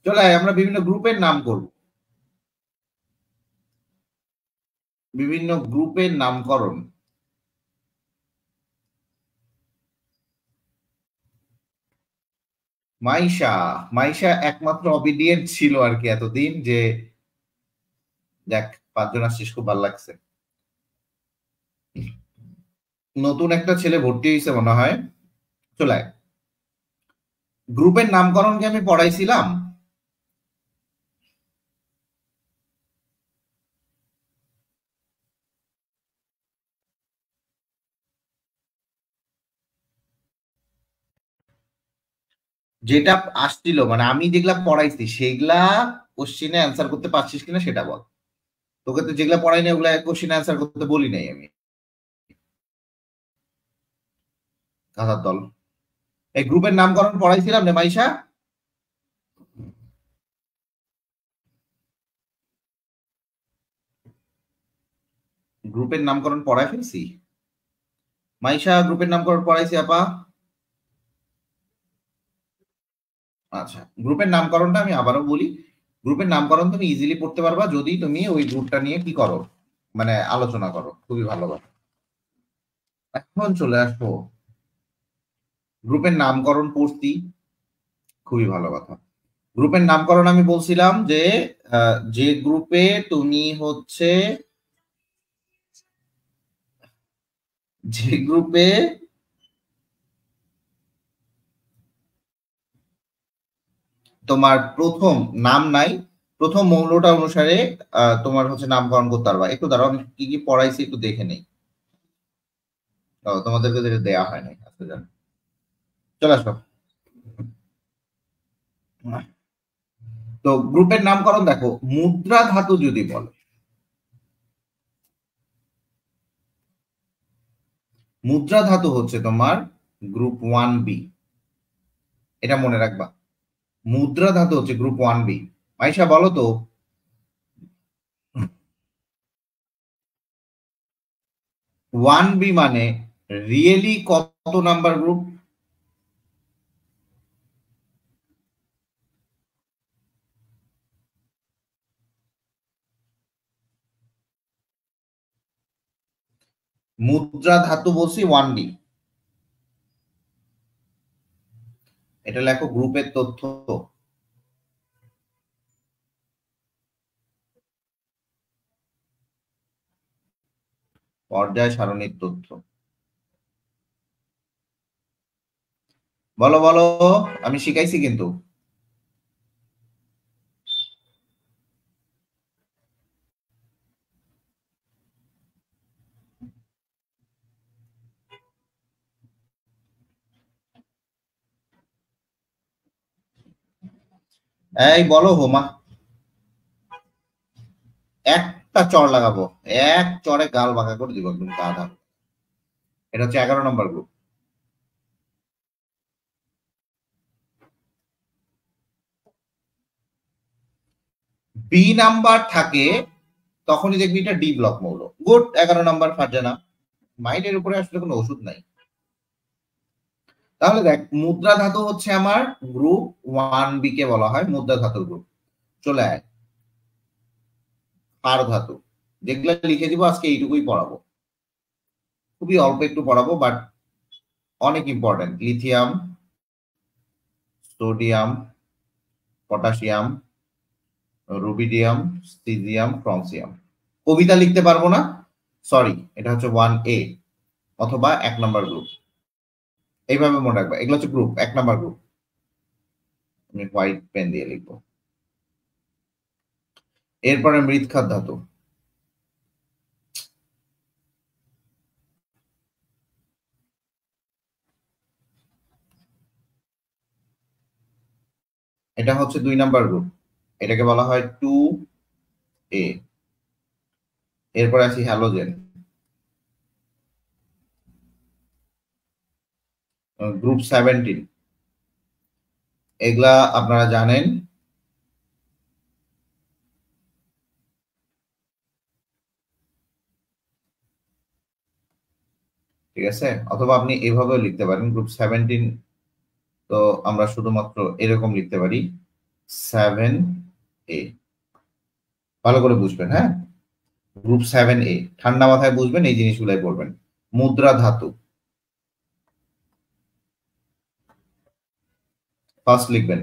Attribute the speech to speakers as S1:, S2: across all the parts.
S1: চলে আয়, আমরা বিভিন্ন গ্রুপের নাম করব, বিভিন্ন গ্রুপের নামকরণ। মাইশা, মাইশা একমাত্র অবিডিয়েন্ট ছিল আর কি এতদিন, যে দেখ 5 জন আসছিস, খুব ভালো লাগছে। নতুন একটা ছেলে ভর্তি হয়েছে মনে হয়। চলে আয়। গ্রুপের নামকরণ কি আমি পড়াইছিলাম? যেটা আসছিল মানে আমি যেগুলা পড়াইছি সেগুলা কোশ্চিনে অ্যান্সার করতে পারছিস কিনা সেটা বল। তোকে তো যেগুলা পড়াই না ওগুলা কোশ্চিনে অ্যান্সার করতে বলি নাই আমি। কাঁথার দল। এই গ্রুপের নামকরণ পড়াইছিলাম না মাইশা? গ্রুপের নামকরণ পড়াই ফেলছি। মাইশা গ্রুপের নামকরণ পড়াইছি আপা। আচ্ছা, গ্রুপের নামকরণটা আমি আবারও বলি। গ্রুপের নামকরণ তুমি ইজিলি পড়তে পারবা যদি তুমি ওই গ্রুপটা নিয়ে কি করো, মানে আলোচনা করো, খুবই ভালো কথা। এখন চলে আসবো, গ্রুপের নামকরণ পড়ছি, খুবই ভালো কথা। গ্রুপের নামকরণ আমি বলছিলাম যে যে গ্রুপে তুমি হচ্ছে, যে গ্রুপে তোমার প্রথম নাম নাই, প্রথম মৌলটা অনুসারে তোমার হচ্ছে নামকরণ করতে পারবা। একটু দাঁড়াও, আমি কি কি পড়াইছি একটু দেখে নেই। তোমাদেরকে যেটা দেয়া হয় নাই, আচ্ছা জান, চলে আসো। তো গ্রুপের নামকরণ দেখো, মুদ্রা ধাতু যদি বলে, মুদ্রা ধাতু হচ্ছে তোমার গ্রুপ 1B, এটা মনে রাখবা। মুদ্রা ধাতু হচ্ছে গ্রুপ 1B। মাইশা বলো তো, 1B মানে রিয়েলি কত নাম্বার গ্রুপ? মুদ্রা ধাতু বলছি 1B। এটা লেখো গ্রুপের তথ্য, পর্যায় সারণীর তথ্য। বলো বলো, আমি শিখাইছি কিন্তু। এই বলো হোমা, একটা চড় লাগাবো, এক চড়ে গাল বাঁকা করে দিব একদম গাধা। এটা হচ্ছে 11 নম্বর গ্রুপ। বি নাম্বার থাকে তখনই দেখবি এটা ডি ব্লক মৌল। গুড, 11 নম্বর ফারজানা। মাইন্ডের উপরে আসলে কোনো ওষুধ নাই। তাহলে দেখ, মুদ্রা ধাতু হচ্ছে আমার গ্রুপ 1B কে বলা হয় মুদ্রা ধাতুর গ্রুপ। চলে আয়, ক্ষার ধাতু, যেগুলো লিখে দিব আজকে এইটুকুই পড়াবো, খুবই অল্প একটু পড়াবো, বাট অনেক important. Lithium, sodium, potassium, rubidium, caesium, francium. কবিতা লিখতে পারবো না, সরি, এটা হচ্ছে 1A অথবা 1 নম্বর গ্রুপ। এইভাবে মনে রাখবা, এগুলো হচ্ছে গ্রুপ 1 নম্বর গ্রুপ। আমি হোয়াইট পেন দিয়ে লিখবো। এরপরে মৃৎখাত ধাতু, এটা হচ্ছে 2 নম্বর গ্রুপ, এটাকে বলা হয় 2A। এরপর আসি হ্যালোজেন, গ্রুপ 17। এগুলা আপনারা জানেন। ঠিক আছে, অথবা আপনি এভাবেও লিখতে পারেন গ্রুপ 17। তো আমরা শুধুমাত্র এরকম লিখতে পারি, 7A। ভালো করে বুঝবেন, হ্যাঁ, গ্রুপ 7A ঠান্ডা মাথায় বুঝবেন, এই জিনিসগুলাই পড়বেন। মুদ্রা ধাতু ফার্স্ট লিখবেন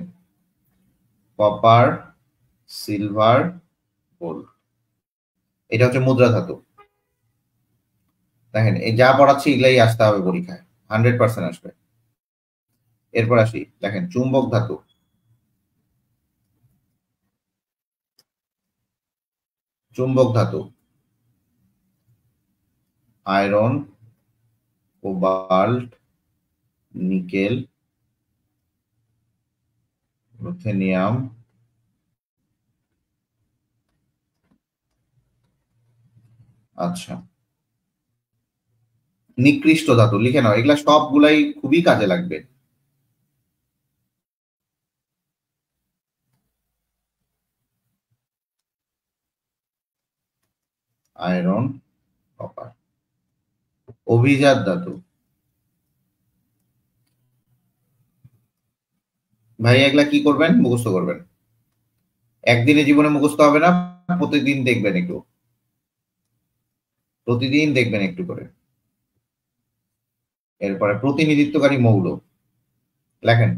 S1: কপার, সিলভার, গোল্ড। এটা হচ্ছে মুদ্রা ধাতু। দেখেন এই যা পড়াচ্ছি এগুলাই আসতে হবে পরীক্ষায়, 100% আসবে। এরপর আসি, দেখেন চুম্বক ধাতু, চুম্বক ধাতু আয়রন, কোবাল্ট, নিকেল, রুথেনিয়াম, আচ্ছা নিকৃষ্ট ধাতু লিখে নাও, এগুলা সবগুলাই খুবই কাজে লাগবে। Iron, copper. অভিজাত ধাতু, ভাই এগুলা কি করবেন, মুখস্থ করবেন। একদিনে জীবনে মুখস্থ হবে না, প্রতিদিন দেখবেন একটু, প্রতিদিন দেখবেন একটু করে। এরপরে প্রতিনিধিত্বকারী মৌল লেখেন,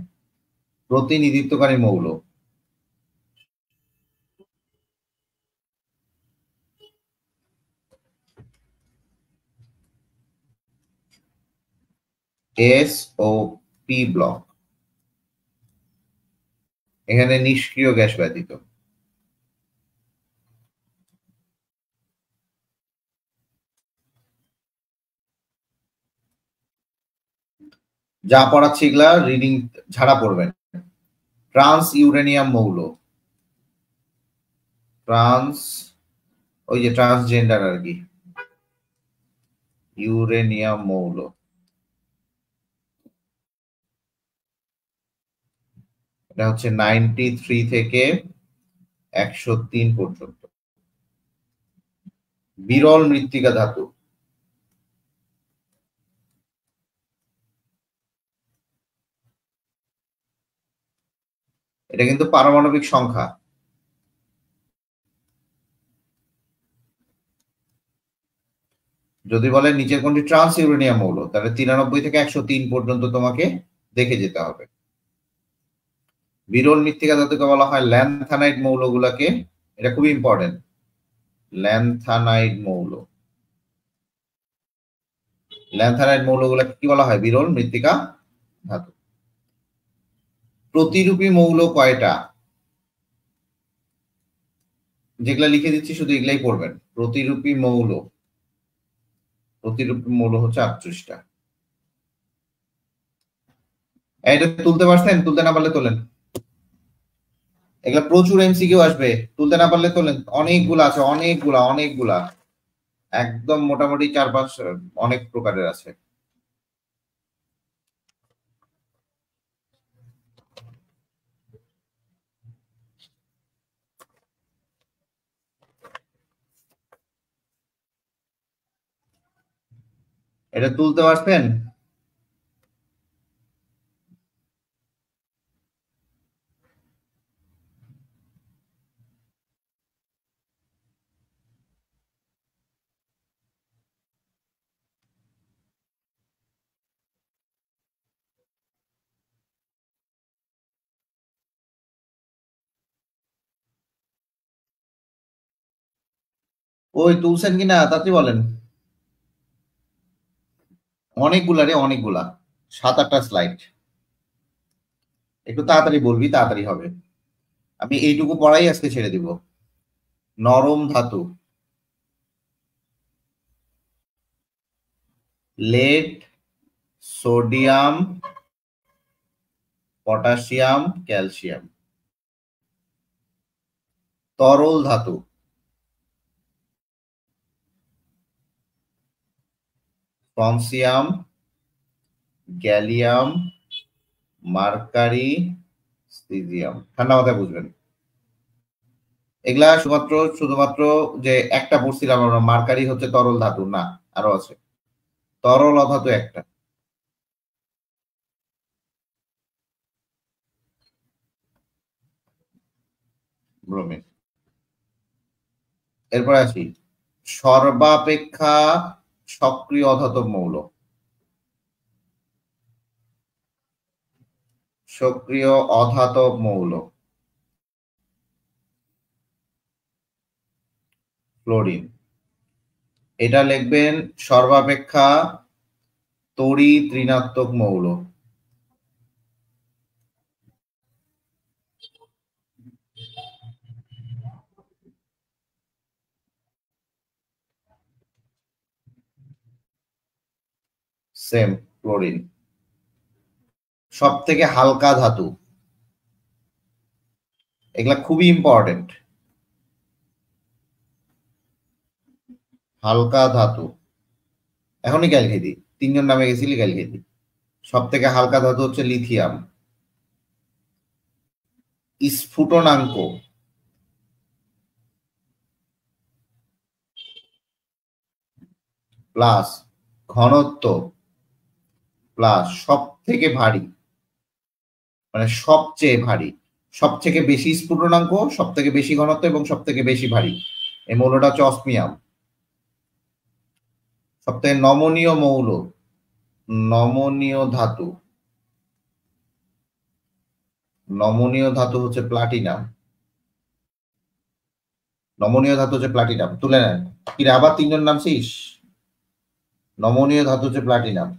S1: প্রতিনিধিত্বকারী মৌল SO3 ব্লক, এখানে নিষ্ক্রিয় গ্যাস ব্যতীত। যা পড়াচ্ছি এগুলা রিডিং ঝাড়া পড়বেন। ট্রান্স ইউরেনিয়াম মৌল, ট্রান্স ওই যে ট্রান্সজেন্ডার আর কি, ইউরেনিয়াম মৌল। এটা হচ্ছে 93 থেকে 103 পর্যন্ত। বিরল মৃত্তিকা ধাতু, এটা কিন্তু পারমাণবিক সংখ্যা। যদি বলে নিচের কোনটি ট্রান্স ইউরেনিয়াম মৌল, তাহলে 93 থেকে 103 পর্যন্ত তোমাকে দেখে যেতে হবে। বিরল মৃত্তিকা ধাতুকে বলা হয় ল্যান্থানাইড মৌলগুলাকে, এটা খুবই ইম্পর্টেন্ট, ল্যান্থানাইড মৌল। ল্যান্থানাইড মৌলগুলাকে কি বলা হয়, বিরল মৃত্তিকা ধাতু। প্রতিরূপী মৌল কয়টা, যেগুলা লিখে দিচ্ছি শুধু এগুলাই পড়বেন। প্রতিরূপী মৌল, প্রতিরূপী মৌল হচ্ছে 38টা। এটা তুলতে পারছেন, তুলতে না পারলে তোলেন, এগুলা প্রচুর এমসিকিউ আসবে, তুলতে না পারলে তোলেন। অনেকগুলা আছে, অনেকগুলা অনেকগুলা, একদম মোটামুটি 4-5 অনেক প্রকারের আছে। এটা তুলতে পারছেন? ওই তুলছেন কিনা তাড়াতাড়ি বলেন। অনেকগুলা রে, অনেকগুলা, 7-8টা স্লাইড। একটু তাড়াতাড়ি বলবি, তাড়াতাড়ি হবে। আমি এইটুকু পড়াই আজকে ছেড়ে দিব। নরম ধাতু, লেড, সোডিয়াম, পটাশিয়াম, ক্যালসিয়াম। তরল ধাতু, ফ্রন্সিয়াম, গ্যালিয়াম, মার্কারি, সিজিয়াম। ঠান্ডা মাথায় বুঝবেন, এগুলা শুধুমাত্র শুধুমাত্র যে একটা পড়ছিলাম আমরা, মার্কারি হচ্ছে তরল ধাতু না, আরো আছে। তরল অধাতু একটা। ব্রোমিন। এরপর আসি সর্বাপেক্ষা সক্রিয় অধাতব মৌল। সক্রিয় অধাতব মৌল ফ্লোরিন। এটা লিখবেন সর্বাপেক্ষা তড়িৎ ঋণাত্মক মৌল। Same chlorine. সব থেকে হালকা ধাতু, এগুলা খুবই ইম্পর্টেন্ট। হালকা ধাতু এখনই গাইল খেয়ে দিই, তিনজন নামে গেছিলি গাইল খেয়ে দিই। সব থেকে হালকা ধাতু হচ্ছে লিথিয়াম। স্ফুটনাঙ্ক প্লাস ঘনত্ব প্লাস সব থেকে ভারী, মানে সবচেয়ে ভারী, সব থেকে বেশি স্ফুটনাঙ্ক, সব থেকে বেশি ঘনত্ব এবং সব থেকে বেশি ভারী, এই মৌলটা হচ্ছে অসমিয়াম। সব থেকে নমনীয় মৌল, নমনীয় ধাতু, নমনীয় ধাতু হচ্ছে প্লাটিনাম। নমনীয় ধাতু হচ্ছে প্লাটিনাম। তুলে নেন। কিরে আবার তিনজন নামছিস? নমনীয় ধাতু হচ্ছে প্লাটিনাম।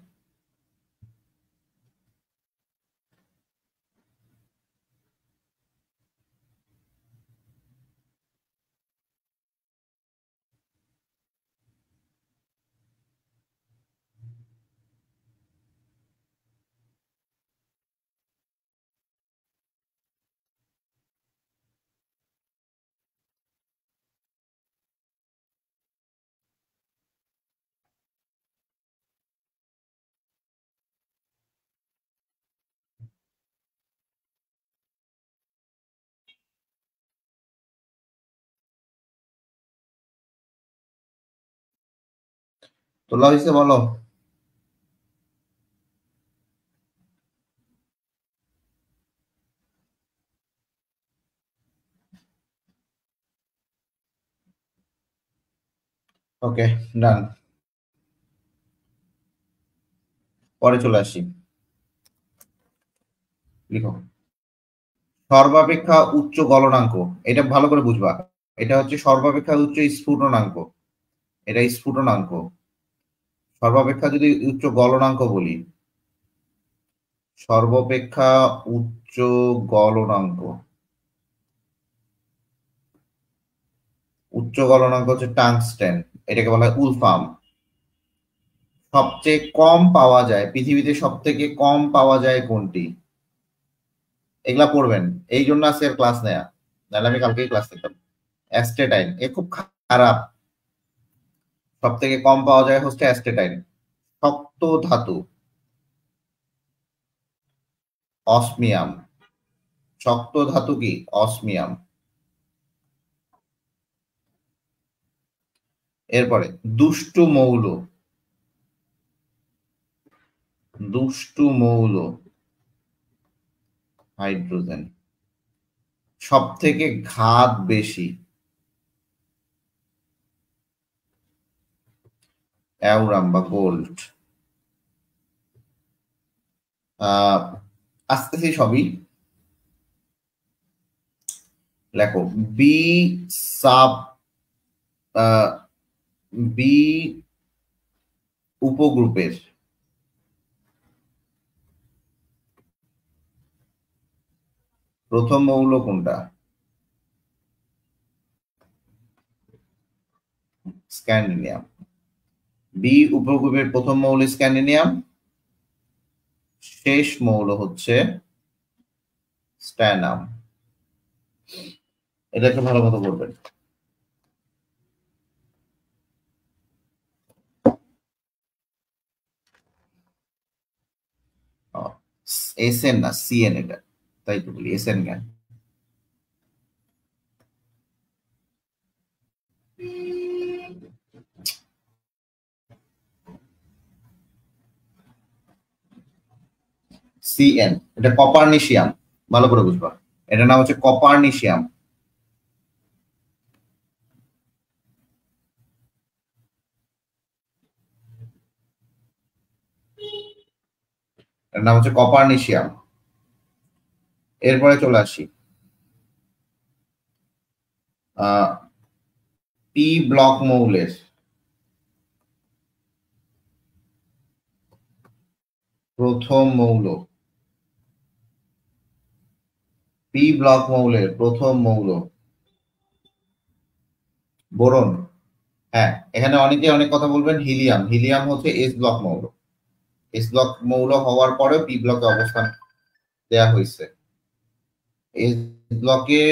S1: তোলা হয়েছে বলো। ওকে ডান। পরে চলে আসি, লিখো সর্বাপেক্ষা উচ্চ গলনাঙ্ক। এটা ভালো করে বুঝবা, এটা হচ্ছে সর্বাপেক্ষা উচ্চ স্ফুটনাঙ্ক, এটা স্ফুটনাঙ্ক। সর্বাপেক্ষা যদি উচ্চ গলনাঙ্ক বলি, সর্বাপেক্ষা উচ্চ গলনাঙ্ক, উচ্চ গলনাঙ্ক হচ্ছে টাংস্টেন, এটাকে বলা হয় উলফাম। সবচেয়ে কম পাওয়া যায় পৃথিবীতে, সব থেকে কম পাওয়া যায় কোনটি? এগুলা পড়বেন, এই জন্য আজকের ক্লাস নেয়া, নাহলে আমি কালকেই ক্লাস নিতাম। অ্যাস্টেটাইন এ খুব খারাপ। সব থেকে কম পাওয়া যায় হচ্ছে অ্যাস্টেটাইন। শক্ত ধাতু অসমিয়াম। শক্ত ধাতু কি? অসমিয়াম। এরপরে দুষ্টু মৌল, দুষ্টু মৌল হাইড্রোজেন। সব থেকে ঘাত বেশি অ্যাউরাম বা গোল্ড। আসতেছি সবই, লেখো বি সাব, বি উপগ্রুপের প্রথম মৌল কোনটা? স্ক্যান্ডিনিয়াম। বি উপগ্রুপের প্রথম মৌল স্ক্যান্ডিনিয়াম, শেষ মৌল হচ্ছে স্ট্যানাম। এটা একটু ভালো মতো করবেন। এসএন না সিএন, এটা তাই তো বলি এসএন জ্ঞান। সিএন এটা কপারনিশিয়াম, ভালো করে বুঝবা, এটার নাম হচ্ছে কপারনিশিয়াম। এর নাম হচ্ছে কপারনিশিয়াম। এরপরে চলে আসি পি ব্লক মৌলের প্রথম মৌল, পি ব্লক মৌলের প্রথম মৌল বোরন। হ্যাঁ, এখানে অনেকে অনেক কথা বলবেন। হিলিয়াম, হিলিয়াম হচ্ছে এস ব্লক মৌল। এস ব্লক মৌল হওয়ার পরেও পি ব্লকে অবস্থান দেয়া হয়েছে। এস ব্লকে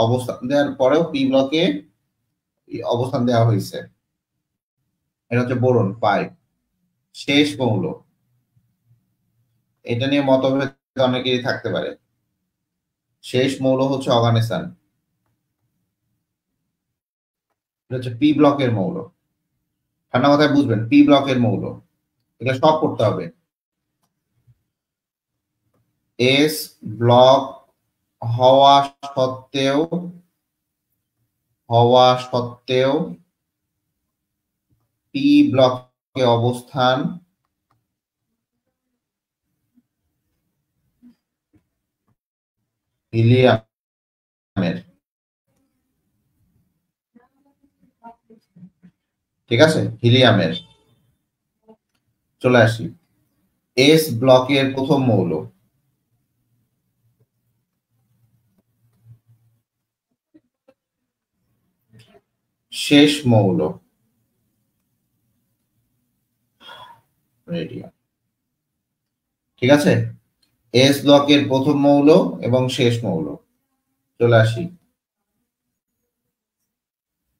S1: অবস্থান দেওয়ার পরেও পি ব্লকে অবস্থান দেওয়া হয়েছে। এটা হচ্ছে বোরন 5। শেষ মৌল, এটা নিয়ে মতভেদ অনেকেরই থাকতে পারে। শেষ মৌল হচ্ছে অর্গানেসান। এটা হচ্ছে পি ব্লকের মৌল। ঠান্ডা মাথায় বুঝবেন, পি ব্লকের মৌল। এগুলো সব করতে হবে। এস ব্লক হওয়া সত্ত্বেও পি ব্লকে অবস্থান হিলিয়ামের। ঠিক আছে, হিলিয়ামের। চলে আসি এস ব্লকের প্রথম মৌল, শেষ মৌল রেডিয়াম। ঠিক আছে, এস ব্লকের প্রথম মৌল এবং শেষ মৌল। চলে আসি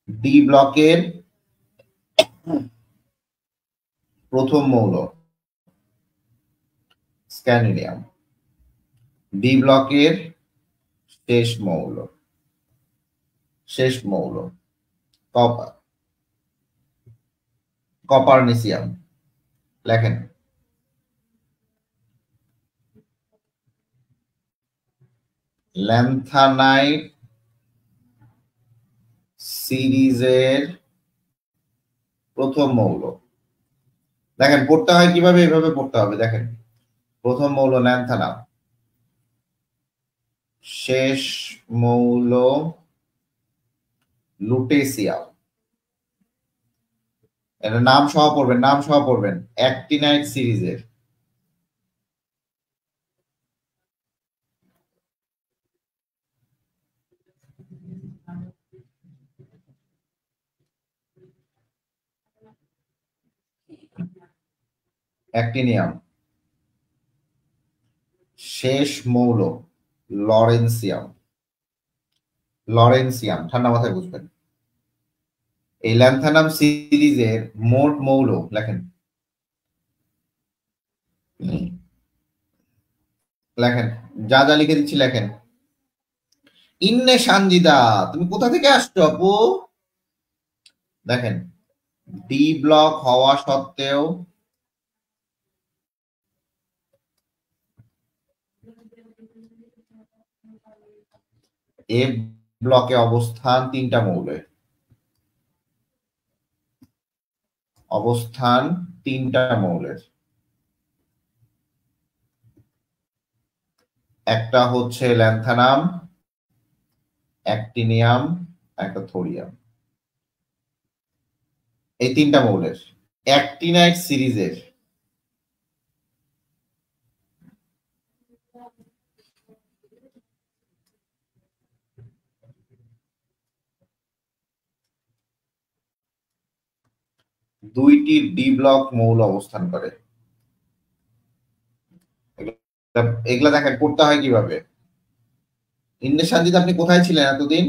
S1: ডি ব্লকের প্রথম মৌল স্ক্যান্ডিয়াম। ডি ব্লকের শেষ মৌল কপার, কপারনিসিয়াম। লেখেন ল্যান্থানাইট সিরিজের প্রথম মৌল। দেখেন পড়তে হয় কিভাবে, এভাবে পড়তে হবে। দেখেন, প্রথম মৌল ল্যান্থানাম, শেষ মৌল লুটেসিয়াম। এটা নাম সহ পড়বেন অ্যাক্টিনাইট সিরিজের। অ্যাক্টিনিয়াম। শেষ মৌল লরেন্সিয়াম। ঠান্ডা মাথায় বুঝবেন। এই ল্যান্থানাম সিরিজের মোট মৌল লেখেন, যা যা লিখে দিচ্ছি লেখেন। ইন্নে সানজিদা, তুমি কোথা থেকে আসছো আপু? দেখেন, ডি ব্লক হওয়া সত্ত্বেও এ ব্লকে অবস্থান তিনটা মৌলের, একটা হচ্ছে ল্যান্থানাম, অ্যাক্টিনিয়াম, একটা থোরিয়াম। এই তিনটা মৌলের অ্যাক্টিনাইট সিরিজের দুইটি ডি ব্লক মৌল অবস্থান করে। এগুলা দেখেন পড়তে হয় কিভাবে। ইন্দ্রেশ সানজিদ, আপনি কোথায় ছিলেন এতদিন?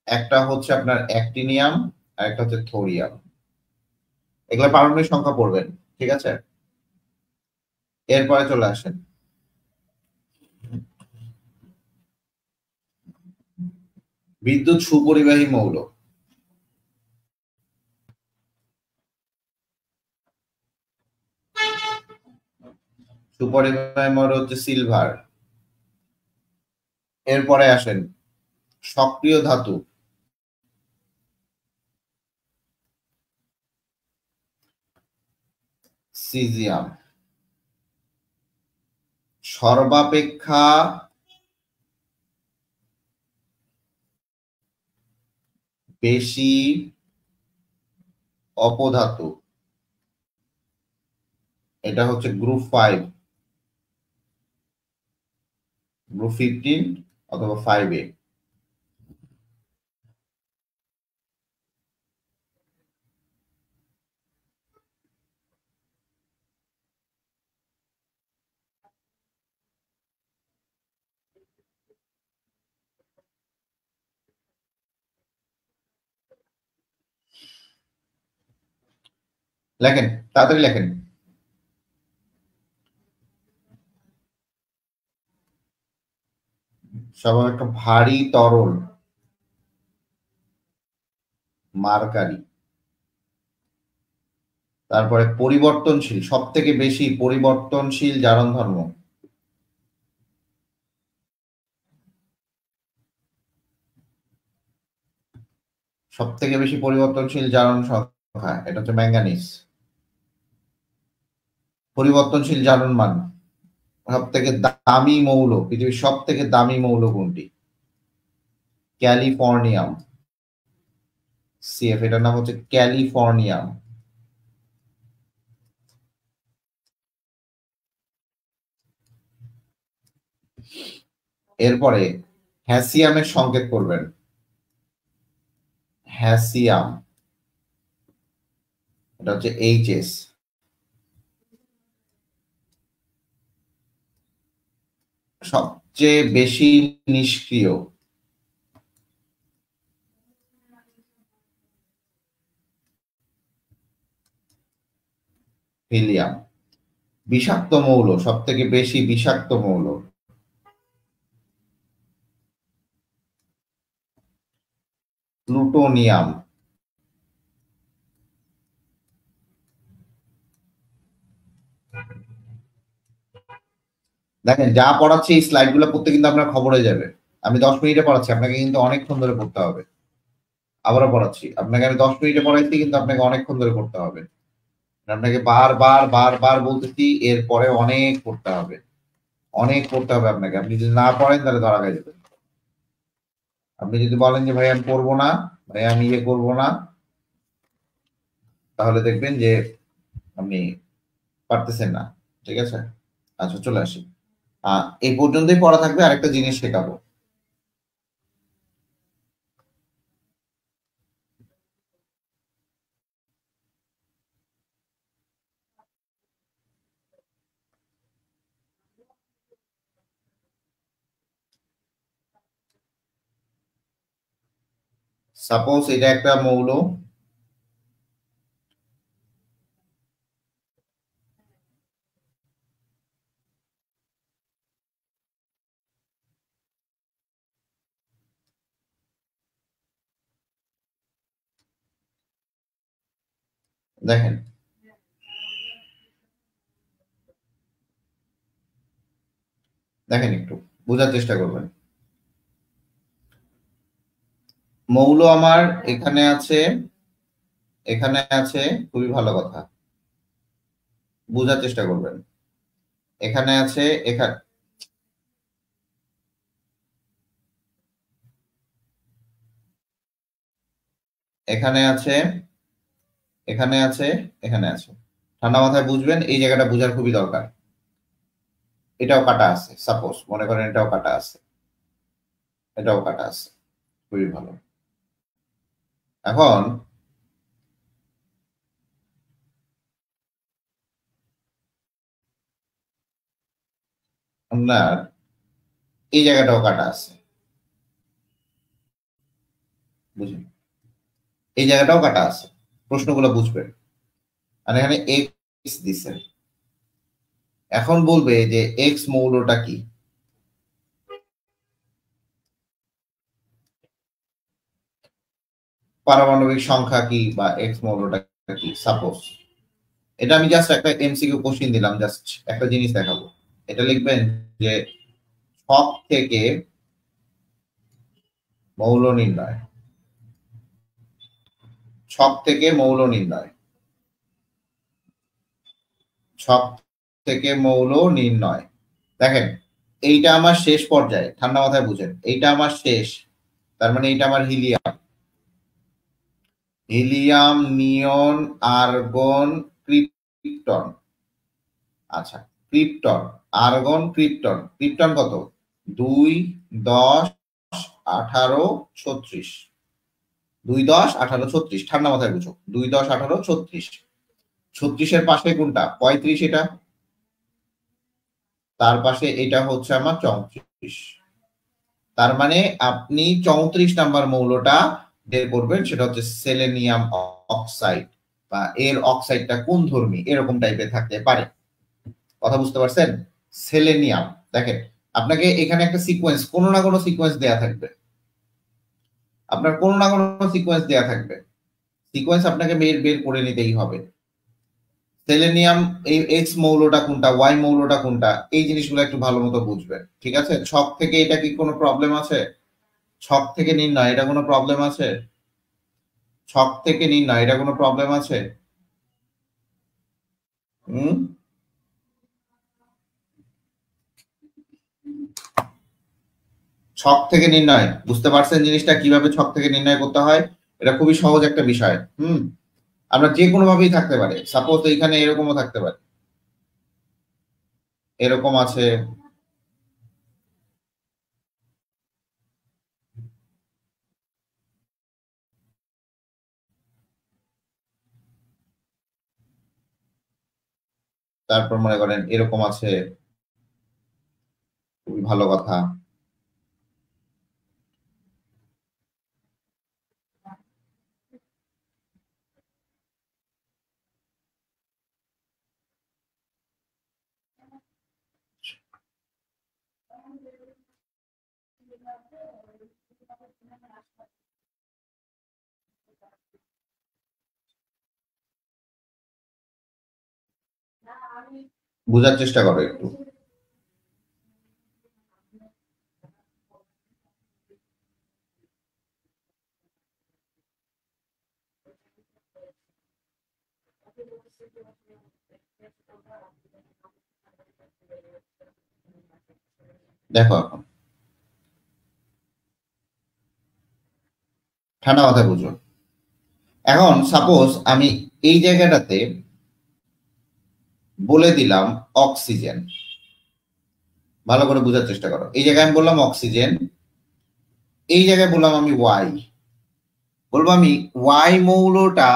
S1: একটা হচ্ছে আপনার অ্যাক্টিনিয়াম আর একটা হচ্ছে থোরিয়াম। এগুলা পারমাণবিক সংখ্যা পড়বেন। ঠিক আছে, এরপরে চলে আসেন বিদ্যুৎ সুপরিবাহী মৌল। সুপরিবাহী মৌল হচ্ছে সিলভার। এরপরে আসেন সক্রিয় ধাতু। সিজিয়াম। সর্বাপেক্ষা বেশি অপধাতু, এটা হচ্ছে গ্রুপ 5, গ্রুপ 15 অথবা 5A। লেখেন, তাড়াতাড়ি লেখেন। সবার একটা ভারী তরল, মার্কারি। তারপরে পরিবর্তনশীল, সব থেকে বেশি পরিবর্তনশীল জারণ ধর্ম, সব থেকে বেশি পরিবর্তনশীল জারণ সংখ্যা, এটা হচ্ছে ম্যাঙ্গানিজ। পরিবর্তনশীল জারণ মান, সব থেকে দামি মৌল, পৃথিবীর সব থেকে দামি মৌল কোনটি? ক্যালিফোর্নিয়াম। সিএফ, এটার নাম হচ্ছে ক্যালিফোর্নিয়াম। এরপরে হ্যাসিয়ামের সংকেত করবেন। হ্যাসিয়াম, এটা হচ্ছে এইচএস। সবচেয়ে বেশি নিষ্ক্রিয়, হিলিয়াম। বিষাক্ত মৌল, সব থেকে বেশি বিষাক্ত মৌল, প্লুটোনিয়াম। দেখেন, যা পড়াচ্ছি এই স্লাইড গুলো পড়তে কিন্তু আপনার খবর হয়ে যাবে। আমি 10 মিনিটে পড়াচ্ছি, আপনাকে কিন্তু অনেকক্ষণ ধরে পড়তে হবে। আবারও পড়াচ্ছি, আপনাকে আমি 10 মিনিটে পড়াইছি, কিন্তু আপনাকে অনেকক্ষণ ধরে পড়তে হবে। আপনাকে বারবার বারবার বলতেছি, এরপরে অনেক পড়তে হবে, অনেক পড়তে হবে আপনাকে। আপনি যদি না পড়েন তাহলে ধরা খাই যাবেন। আপনি যদি বলেন যে ভাই আমি পড়বো না, ভাই আমি ইয়ে করবো না, তাহলে দেখবেন যে আপনি পারতেছেন না। ঠিক আছে, আচ্ছা চলে আসি। এই পর্যন্তই পড়া থাকবে, আরেকটা জিনিস শেখাবো। সাপোজ এটা একটা মৌল, দেখেন দেখেন একটু বোঝার চেষ্টা করবেন। মৌল আমার এখানে আছে, এখানে আছে, খুবই ভালো কথা, বোঝার চেষ্টা করবেন। এখানে আছে, এখানে এখানে আছে, এখানে আছে, এখানে আছে। ঠান্ডা মাথায় বুঝবেন, এই জায়গাটা বোঝার খুবই দরকার। এটাও কাটা আছে, সাপোজ মনে করেন এটাও কাটা আছে, এটাও কাটা আছে, খুবই ভালো। এখন আপনার এই জায়গাটাও কাটা আছে, বুঝুন, এই জায়গাটাও কাটা আছে। প্রশ্নগুলো বুঝবেন। আর এখানে এক্স দিছে, এখন বলবে যে এক্স মৌলটা কি, পারমাণবিক সংখ্যা কি, বা এক্স মৌলটা কি। সাপোজ এটা আমি জাস্ট একটা এমসিকিউ কোশ্চিন দিলাম, জাস্ট একটা জিনিস দেখাবো। এটা লিখবেন যে ছক থেকে মৌল নির্ণয়, ছক থেকে মৌল নির্ণয়। ছক থেকে মৌল নির্ণয়। দেখেন এইটা আমার শেষ পর্যায়ে, ঠান্ডা মাথায় বুঝেন, এইটা আমার শেষ, তার মানে এইটা আমার হিলিয়াম। হিলিয়াম, নিয়ন, আর্গন, ক্রিপ্টন। আচ্ছা, ক্রিপ্টন, আর্গন, ক্রিপ্টন। ক্রিপ্টন কত? 2, 10, 18, 36। 2, 10, 18, 36। ঠান্ডা মাথায় বুঝো, 2, 10, 18, 36। 36-এর পাশে কোনটা? 35। এটা তার পাশে এটা হচ্ছে আমার 34। তার মানে আপনি 34 নাম্বার মৌলটা বের করবেন, সেটা হচ্ছে সেলেনিয়াম অক্সাইড, বা এর অক্সাইডটা কোন ধর্মী এরকম টাইপের থাকতে পারে। কথা বুঝতে পারছেন? সেলেনিয়াম। দেখেন আপনাকে এখানে একটা সিকোয়েন্স, কোনো না কোনো সিকোয়েন্স দেয়া থাকবে, আপনার কোনো না কোনো সিকোয়েন্স দেয়া থাকবে, সিকোয়েন্স আপনাকে বের বের করে নিতেই হবে। সেলেনিয়াম, এই এক্স মৌলটা কোনটা, ওয়াই মৌলটা কোনটা, এই জিনিসগুলো একটু ভালো মতো বুঝবেন, ঠিক আছে? ছক থেকে এটা কি কোনো প্রবলেম আছে? ছক থেকে নির্ণয় এটা কোনো প্রবলেম আছে? ছক থেকে নির্ণয় এটা কোনো প্রবলেম আছে? হুম, ছক থেকে নির্ণয় বুঝতে পারছেন জিনিসটা কিভাবে ছক থেকে নির্ণয় করতে হয়? এটা খুবই সহজ একটা বিষয়। আমরা যে কোনো ভাবেই থাকতে পারে, সাপোজ এইখানে এরকমও থাকতে পারে, এরকম আছে, তারপর মনে করেন এরকম আছে, খুবই ভালো কথা। বোঝার চেষ্টা করো একটু। দেখো এখন ঠান্ডা মাথায় বুঝো। এখন সাপোজ আমি এই জায়গাটাতে বলে দিলাম অক্সিজেন, ভালো করে বোঝার চেষ্টা করো। এই জায়গায় আমি বললাম অক্সিজেন, এই জায়গায় বললাম আমি ওয়াই, বলবো আমি ওয়াই মৌলটা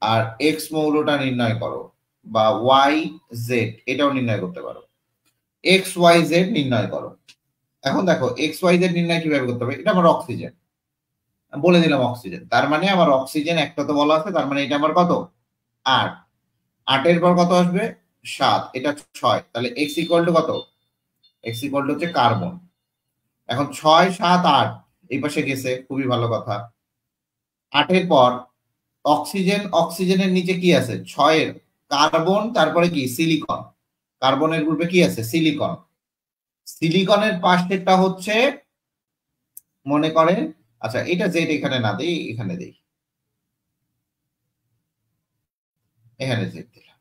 S1: আর এক্স মৌলটা নির্ণয় করো, বা ওয়াই জেড এটাও নির্ণয় করতে পারো, এক্স ওয়াই জেড নির্ণয় করো। এখন দেখো এক্স ওয়াই জেড নির্ণয় কিভাবে করতে হবে, এটা আমার অক্সিজেন, বলে দিলাম অক্সিজেন, তার মানে আমার অক্সিজেন একটা তো বলা আছে, তার মানে এটা আমার কত? 8। 8-এর পর কত আসবে? 7, এটা 6, তাহলে এক্স ইকুয়াল টু কত? এক্স ইকুয়াল টু হচ্ছে কার্বন। এখন 6, 7, 8 এই পাশে গেছে, খুবই ভালো কথা। 8-এর পর অক্সিজেন, অক্সিজেনের নিচে কি আছে? 6-এর কার্বন, তারপরে কি? সিলিকন। কার্বনের গ্রুপে কি আছে? সিলিকন। সিলিকনের পাশেরটা হচ্ছে মনে করেন, আচ্ছা এটা জেড এখানে না দেই, এখানে দেই, এখানে জেড দিলাম।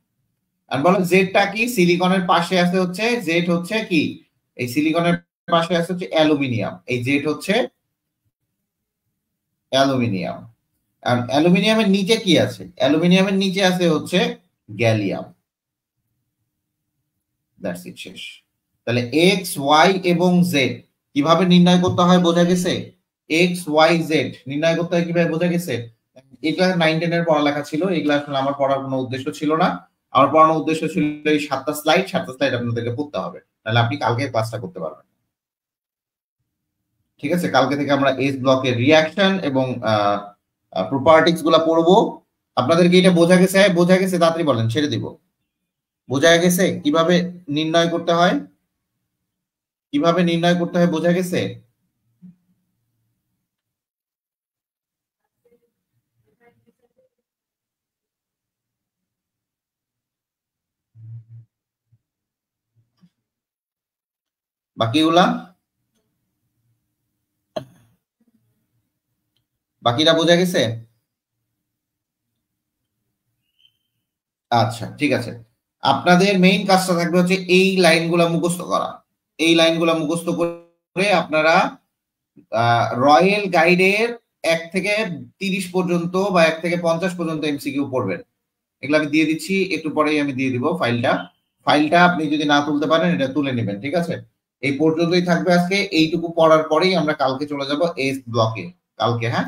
S1: আর বলো জেডটা কি? সিলিকনের পাশে আছে হচ্ছে জেড হচ্ছে কি? এই সিলিকনের পাশে আছে হচ্ছে অ্যালুমিনিয়াম, এই জেড হচ্ছে অ্যালুমিনিয়াম। আর অ্যালুমিনিয়ামের নিচে কি আছে? অ্যালুমিনিয়ামের নিচে আছে হচ্ছে গ্যালিয়াম। দ্যাটস ইট, শেষ। তাহলে এক্স ওয়াই এবং জেড কিভাবে নির্ণয় করতে হয় বোঝা গেছে? এক্স ওয়াই জেড নির্ণয় করতে হয় কিভাবে বোঝা গেছে? এগুলা 9-10 এর পড়ালেখা ছিল, এগুলা আসলে আমার পড়ার কোনো উদ্দেশ্য ছিল না। আমার পড়ানোর উদ্দেশ্য ছিল এই 7টা স্লাইড, 7টা স্লাইড আপনাদেরকে পড়তে হবে, তাহলে আপনি কালকে ক্লাসটা করতে পারবেন। ঠিক আছে, কালকে থেকে আমরা এস ব্লকের রিয়াকশন এবং প্রপার্টিজ গুলা পড়বো। আপনাদেরকে এটা বোঝা গেছে? বোঝা গেছে? তাড়াতাড়ি বলেন, ছেড়ে দিব। বোঝা গেছে কিভাবে নির্ণয় করতে হয়, কিভাবে নির্ণয় করতে হয় বোঝা গেছে? বাকিগুলা, বাকিটা বোঝা গেছে? আচ্ছা ঠিক আছে, আপনাদের মেইন কাজটা থাকবে হচ্ছে এই লাইনগুলা মুখস্থ করা। এই লাইনগুলা মুখস্থ করে আপনারা রয়্যাল গাইডের 1 থেকে 30 পর্যন্ত বা 1 থেকে 50 পর্যন্ত এমসিকিউ পড়বেন। এগুলো আমি দিয়ে দিচ্ছি, একটু পরেই আমি দিয়ে দিব ফাইলটা আপনি যদি না তুলতে পারেন এটা তুলে নেবেন, ঠিক আছে? এই পর্যন্তই থাকবে আজকে। এইটুকু পড়ার পরেই আমরা কালকে চলে যাব এস ব্লকে কালকে, হ্যাঁ।